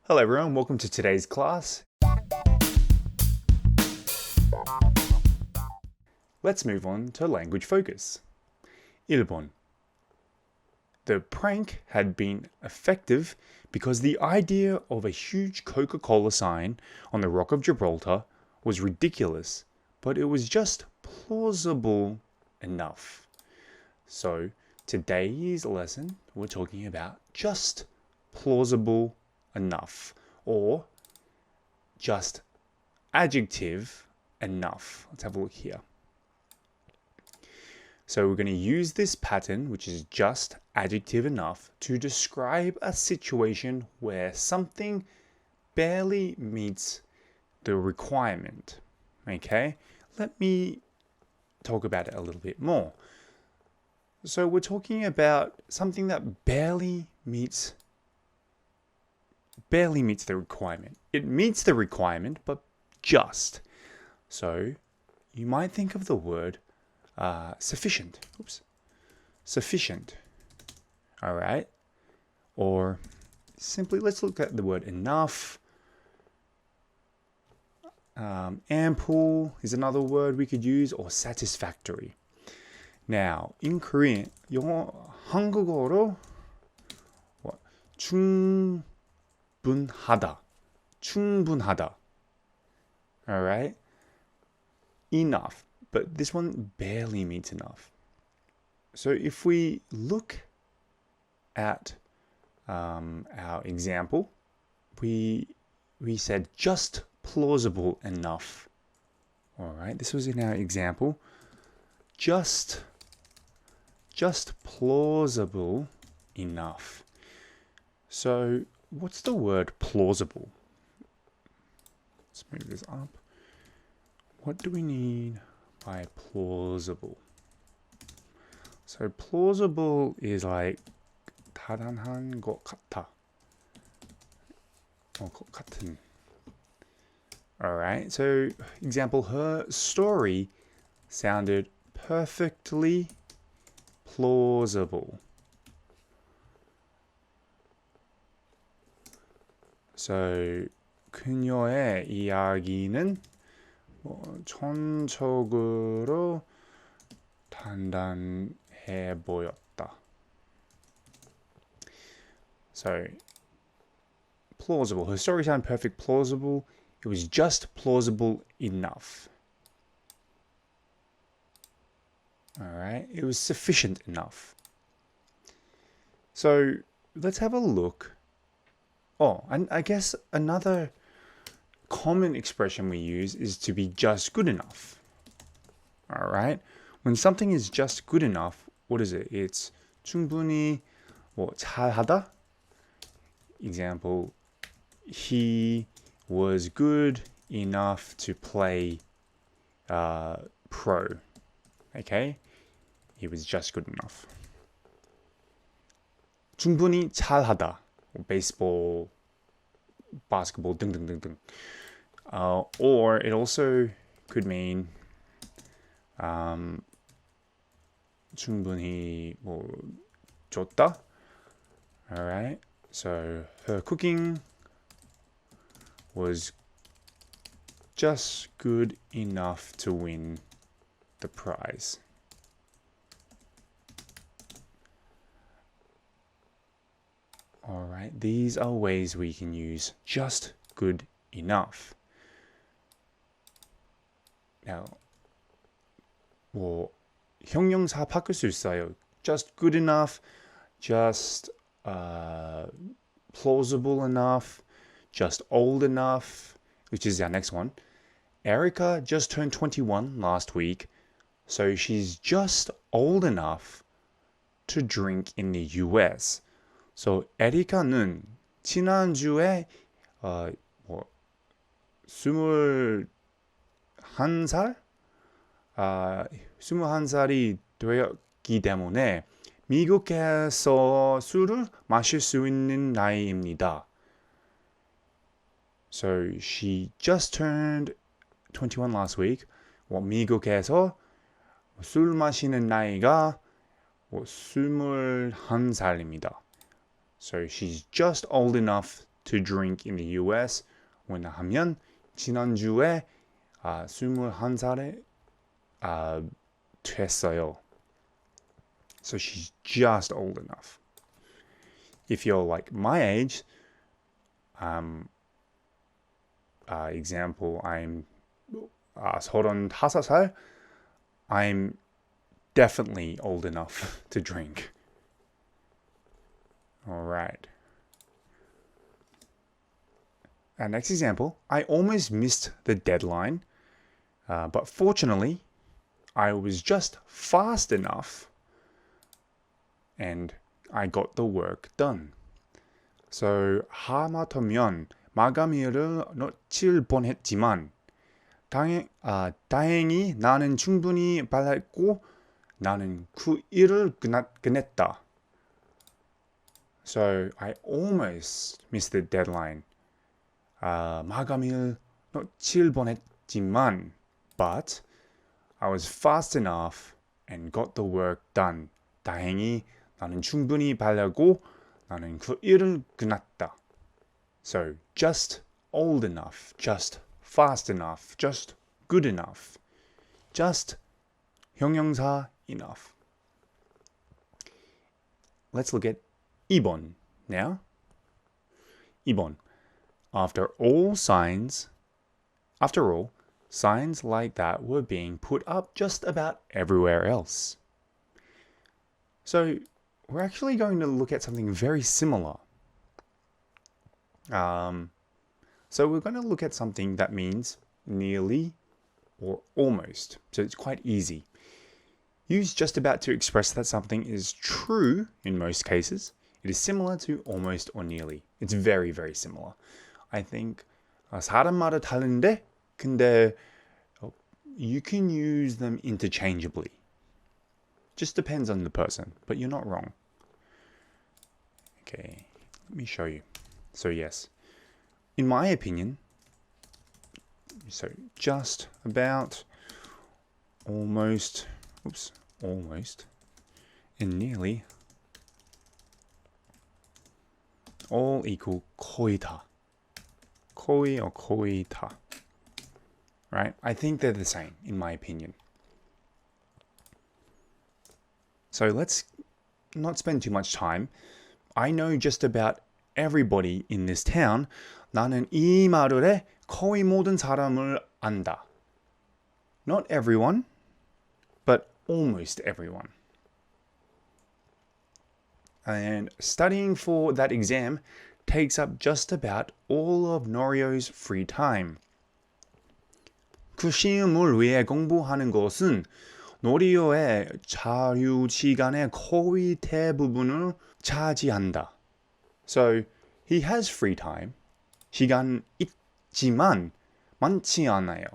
Hello everyone, welcome to today's class. Let's move on to language focus. 1번. The prank had been effective because the idea of a huge Coca-Cola sign on the Rock of Gibraltar was ridiculous, but it was just plausible enough. So today's lesson, we're talking about just plausible enough, or just adjective enough. Let's have a look here. So we're going to use this pattern, which is just adjective enough, to describe a situation where something barely meets the requirement. Okay? Let me talk about it a little bit more. So we're talking about something that barely meets the requirement. It meets the requirement, but just. So you might think of the word sufficient. Sufficient. All right. Or simply, let's look at the word enough. Ample is another word we could use, or satisfactory. Now, in Korean, 한국어로 충분하다. All right? Enough. But this one barely meets enough. So if we look at our example, we said just plausible enough. All right? This was in our example. Just plausible enough. So what's the word plausible? Let's move this up. What do we need by plausible? So plausible is like 타당한 것 같아. 것 같은. Alright, so example, her story sounded perfectly plausible. So 그녀의 이야기는 전적으로 단단해 보였다. So plausible. Her story sounded perfect, plausible. It was just plausible enough. All right. It was sufficient enough. So let's have a look. Oh, and I guess another common expression we use is to be just good enough. All right. When something is just good enough, what is it? It's 충분히 잘하다. Example, he was good enough to play pro. Okay? He was just good enough. 충분히 잘하다. Baseball, basketball, 등등등등. Or it also could mean 충분히 좋다. All right. So her cooking was just good enough to win the prize. All right, these are ways we can use just good enough. Now, 형용사 바꿀 수 있어요. Just good enough, just plausible enough, just old enough, which is our next one. Erica just turned 21 last week, so she's just old enough to drink in the US. So 에리카는 지난주에 21살이 되었기 때문에 미국에서 술을 마실 수 있는 나이입니다. So she just turned 21 last week. 미국에서 술 마시는 나이가 21살입니다. So she's just old enough to drink in the US. 왜냐하면 지난주에 21살에 됐어요. So she's just old enough. If you're like my age, example, I'm 35살, I'm definitely old enough to drink. All right. Our next example, I almost missed the deadline, but fortunately, I was just fast enough and I got the work done. So, 하마터면 마감일을 놓칠 뻔했지만 다행히 나는 충분히 빨랐고 나는 그 일을 끝냈다. So, I almost missed the deadline. 마감일 놓칠 뻔했지만 but I was fast enough and got the work done. 다행히 나는 충분히 빨랐고 나는 그 일을 끝냈다. So, just old enough, just fast enough, just good enough, just 형용사 enough. Let's look at 2번 now. 2번. After all, signs like that were being put up just about everywhere else. So, we're actually going to look at something very similar. So we're going to look at something that means nearly or almost. So it's quite easy. Use just about to express that something is true in most cases. It is similar to almost or nearly. It's very, very similar. I think 사람마다 다른데 근데 you can use them interchangeably. Just depends on the person, but you're not wrong. Okay, let me show you. So yes, in my opinion, so just about, almost, and nearly all equal 거의 다. 거의 or 거의 다. Right? I think they're the same, in my opinion. So let's not spend too much time. I know just about everybody in this town. 나는 이 마을에 거의 모든 사람을 안다. Not everyone, but almost everyone. And studying for that exam takes up just about all of Norio's free time. 그 시험을 위해 공부하는 것은 노리오의 자유 시간의 거의 대부분을 차지한다. So, he has free time. 시간 있지만 많지 않아요.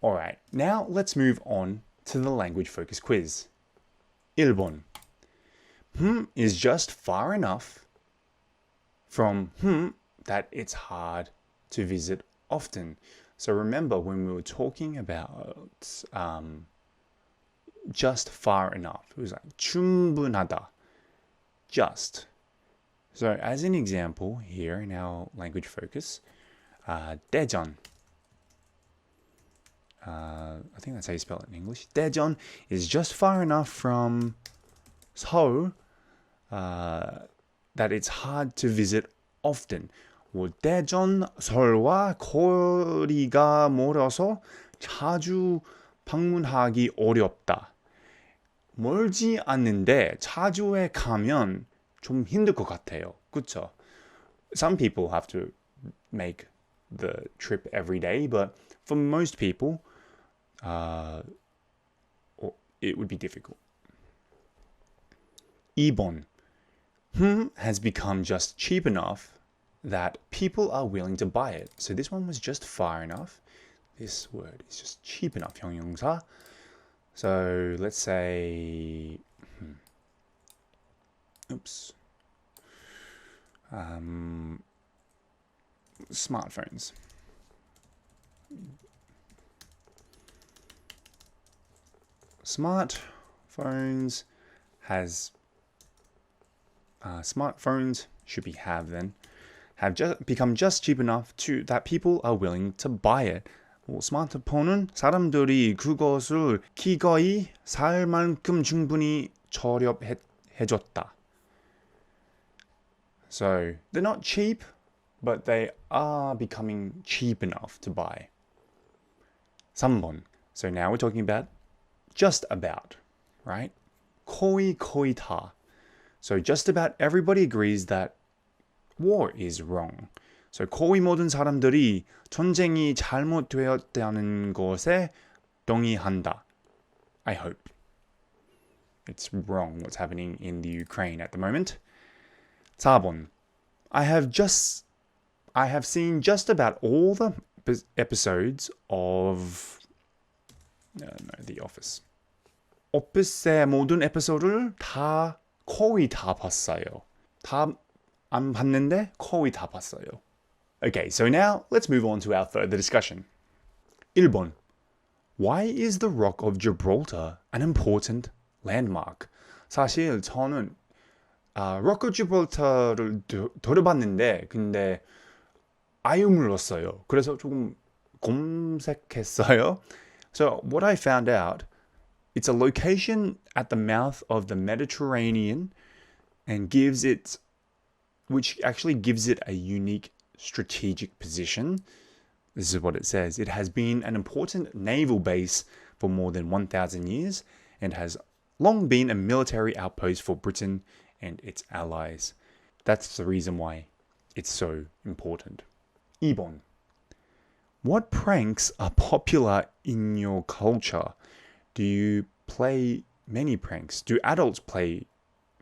Alright, now let's move on to the language focus quiz. 1번. Is just far enough from that it's hard to visit often. So remember when we were talking about just far enough, it was like 충분하다. Just. So as an example here in our language focus, 대전. I think that's how you spell it in English. 대전 is just far enough from 서울 that it's hard to visit often. 대전, 서울과 거리가 멀어서 자주 방문하기 어렵다. 멀지 않는데 자주에 가면 좀 힘들 것 같아요. 그렇죠? Some people have to make the trip every day, but for most people, it would be difficult. 2번. Has become just cheap enough that people are willing to buy it. So this one was just far enough. This word is just cheap enough. 형용사. So let's say, smartphones. Smartphones has smartphones should be have then have become just cheap enough that people are willing to buy it. 스마트폰은 사람들이 그것을 기꺼이 살 만큼 충분히 저렴해졌다. So they're not cheap, but they are becoming cheap enough to buy. 3번. So now we're talking about just about, right? 거의 다. So just about everybody agrees that war is wrong. So 거의 모든 사람들이 전쟁이 잘못되었다는 것에 동의한다. I hope. It's wrong what's happening in the Ukraine at the moment. 4번. I have seen just about all the episodes of The Office. 오피스의 모든 에피소드를 거의 다 봤어요. 다 안 봤는데 거의 다 봤어요. Okay, so now let's move on to our further discussion. 1번. Why is the Rock of Gibraltar an important landmark? 사실 저는 Rock of Gibraltar를 들어봤는데 근데 아예 몰랐어요. 그래서 조금 검색했어요. So what I found out, it's a location at the mouth of the Mediterranean and which actually gives it a unique strategic position. This is what it says. It has been an important naval base for more than 1,000 years and has long been a military outpost for Britain and its allies. That's the reason why it's so important. 2번. What pranks are popular in your culture? Do you play many pranks? Do adults play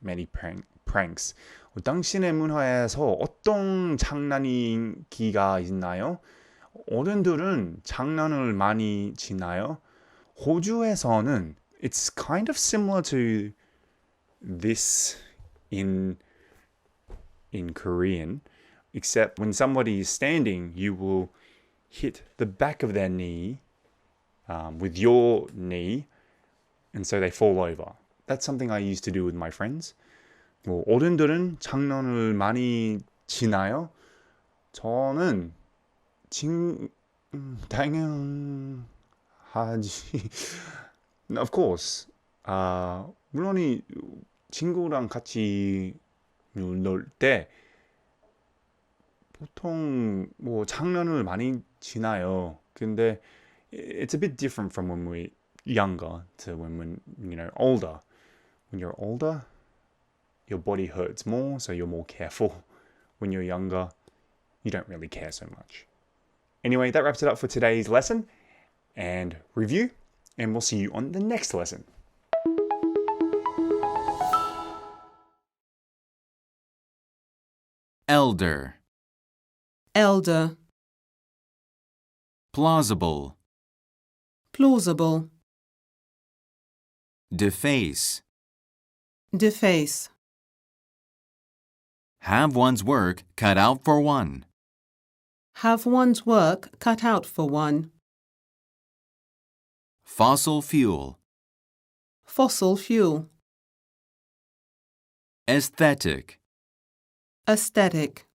many pranks? 당신의 문화에서 어떤 장난이 인기가 있나요? 어른들은 장난을 많이 치나요? 호주에서는 it's kind of similar to this in Korean, except when somebody is standing, you will hit the back of their knee with your knee, and so they fall over. That's something I used to do with my friends. 어른들은 장난을 많이 치나요? 저는 당연하지. Of course. 물론 친구랑 같이 놀 때 보통 장난을 많이 치나요. 근데 it's a bit different from when we're younger to when older. When you're older, your body hurts more, so you're more careful. When you're younger, you don't really care so much. Anyway, that wraps it up for today's lesson and review, and we'll see you on the next lesson. Elder. Elder. Plausible. Plausible. Deface. Deface. Have one's work cut out for one. Have one's work cut out for one. Fossil fuel. Fossil fuel. Aesthetic. Aesthetic.